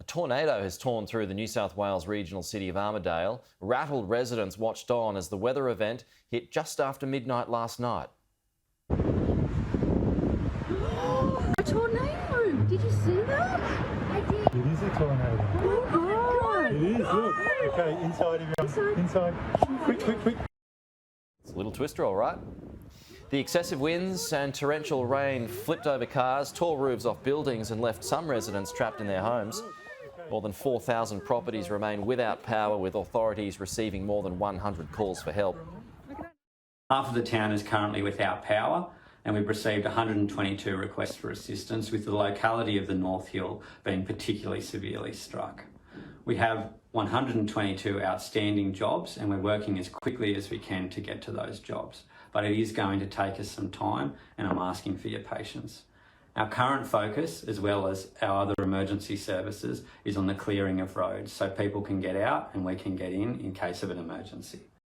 tornado has torn through the New South Wales regional city of Armidale. Rattled residents watched on as the weather event hit just after midnight last night. A tornado! Did you see that? I did. It is a tornado. Oh, It is, look. Okay, inside everyone. Inside. Quick. It's a little twister, all right. The excessive winds and torrential rain flipped over cars, tore roofs off buildings and left some residents trapped in their homes. More than 4,000 properties remain without power, with authorities receiving more than 100 calls for help. Half of the town is currently without power, and we've received 122 requests for assistance, with the locality of the North Hill being particularly severely struck. We have 122 outstanding jobs, and we're working as quickly as we can to get to those jobs. But it is going to take us some time, and I'm asking for your patience. Our current focus, as well as our other emergency services, is on the clearing of roads so people can get out and we can get in case of an emergency.